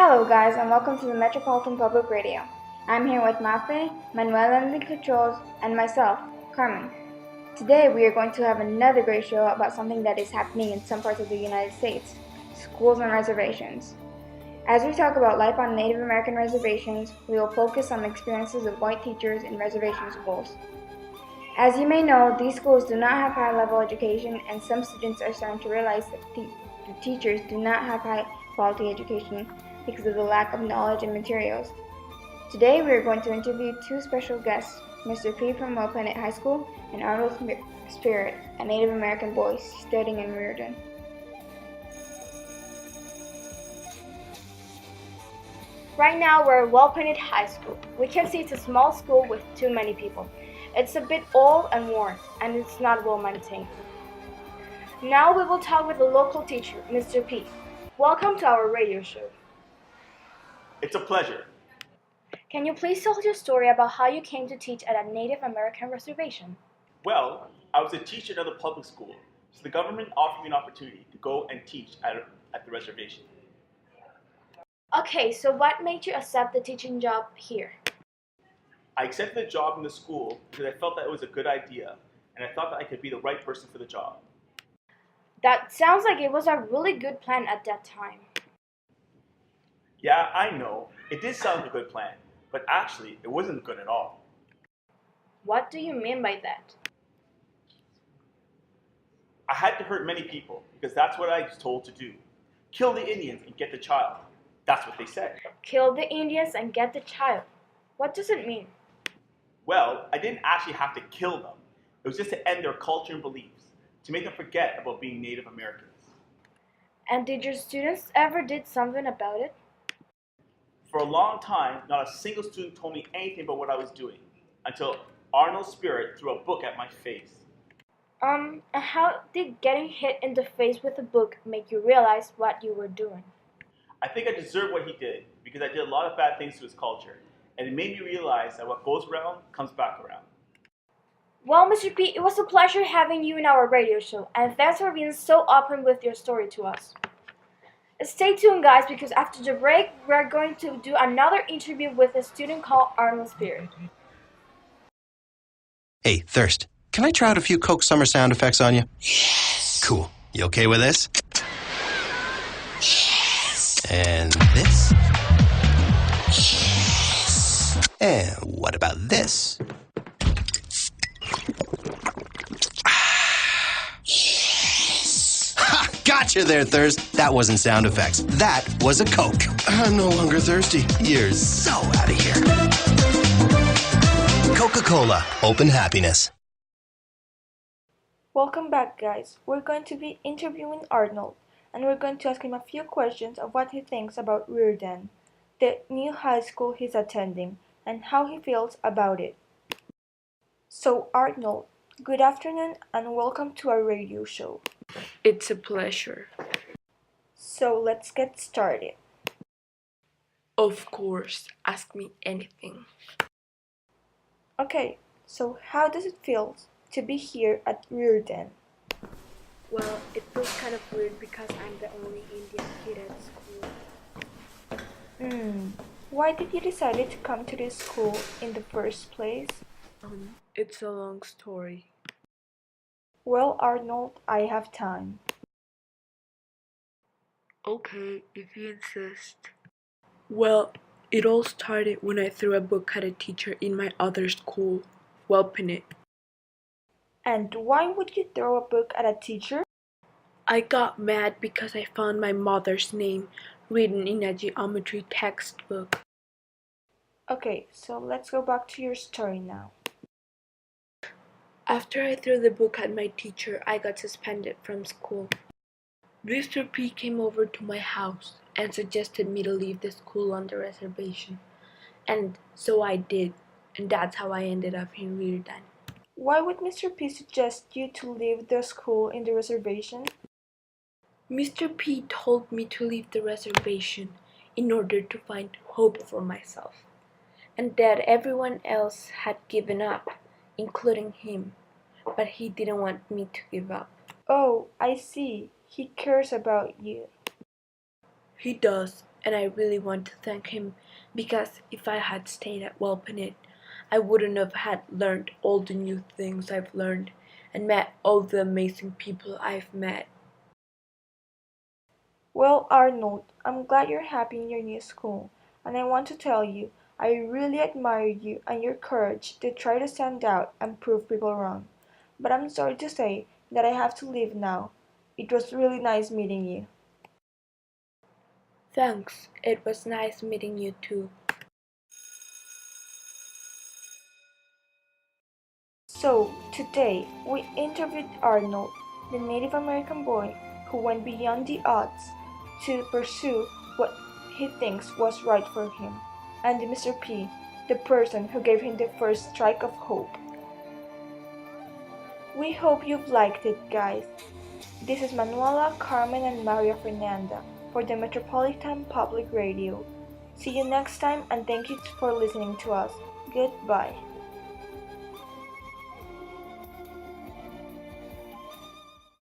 Hello guys and welcome to the Metropolitan Public Radio. I'm here with Mafe, Manuel in the controls, and myself, Carmen. Today we are going to have another great show about something that is happening in some parts of the United States, schools and reservations. As we talk about life on Native American reservations, we will focus on the experiences of white teachers in reservation schools. As you may know, these schools do not have high-level education, and some students are starting to realize that the teachers do not have high-quality education because of the lack of knowledge and materials. Today we are going to interview two special guests, Mr. P from Wilpinit High School and Arnold Spirit, a Native American boy studying in Reardon. Right now we're at Wilpinit High School. We can see it's a small school with too many people. It's a bit old and worn, and it's not well maintained. Now we will talk with the local teacher, Mr. P. Welcome to our radio show. It's a pleasure. Can you please tell your story about how you came to teach at a Native American reservation? Well, I was a teacher at another public school, so the government offered me an opportunity to go and teach at the reservation. Okay, so what made you accept the teaching job here? I accepted the job in the school because I felt that it was a good idea, and I thought that I could be the right person for the job. That sounds like it was a really good plan at that time. Yeah, I know, it did sound like a good plan, but actually, it wasn't good at all. What do you mean by that? I had to hurt many people because that's what I was told to do. Kill the Indians and get the child. That's what they said. Kill the Indians and get the child. What does it mean? Well, I didn't actually have to kill them. It was just to end their culture and beliefs, to make them forget about being Native Americans. And did your students ever did something about it? For a long time, not a single student told me anything about what I was doing, until Arnold Spirit threw a book at my face. And how did getting hit in the face with a book make you realize what you were doing? I think I deserved what he did, because I did a lot of bad things to his culture, and it made me realize that what goes around comes back around. Well, Mr. P, it was a pleasure having you in our radio show, and thanks for being so open with your story to us. Stay tuned, guys, because after the break, we're going to do another interview with a student called Arnold Spirit. Hey, Thirst, can I try out a few Coke Summer sound effects on you? Yes. Cool. You okay with this? Yes. And this? Yes. And what about this? Yes. Ha! Gotcha there, Thirst. That wasn't sound effects. That was a Coke. I'm no longer thirsty. You're so out of here. Coca-Cola. Open happiness. Welcome back, guys. We're going to be interviewing Arnold, and we're going to ask him a few questions of what he thinks about Reardon, the new high school he's attending, and how he feels about it. So, Arnold, good afternoon and welcome to our radio show. It's a pleasure. So, let's get started. Of course, ask me anything. Okay, so how does it feel to be here at Reardon? Well, it feels kind of weird because I'm the only Indian kid at school. Why did you decide to come to this school in the first place? It's a long story. Well, Arnold, I have time. Okay, if you insist. Well, it all started when I threw a book at a teacher in my other school, Wilpinit. And why would you throw a book at a teacher? I got mad because I found my mother's name written in a geometry textbook. Okay, so let's go back to your story now. After I threw the book at my teacher, I got suspended from school. Mr. P came over to my house and suggested me to leave the school on the reservation. And so I did, and that's how I ended up in Reardon. Why would Mr. P suggest you to leave the school in the reservation? Mr. P told me to leave the reservation in order to find hope for myself, and that everyone else had given up, including him, but he didn't want me to give up. Oh, I see. He cares about you. He does, and I really want to thank him because if I had stayed at Welpenit, I wouldn't have had learned all the new things I've learned and met all the amazing people I've met. Well, Arnold, I'm glad you're happy in your new school, and I want to tell you, I really admire you and your courage to try to stand out and prove people wrong. But I'm sorry to say that I have to leave now. It was really nice meeting you. Thanks, it was nice meeting you too. So, today we interviewed Arnold, the Native American boy who went beyond the odds to pursue what he thinks was right for him, and Mr. P, the person who gave him the first strike of hope. We hope you've liked it, guys. This is Manuela, Carmen, and Maria Fernanda for the Metropolitan Public Radio. See you next time, and thank you for listening to us. Goodbye.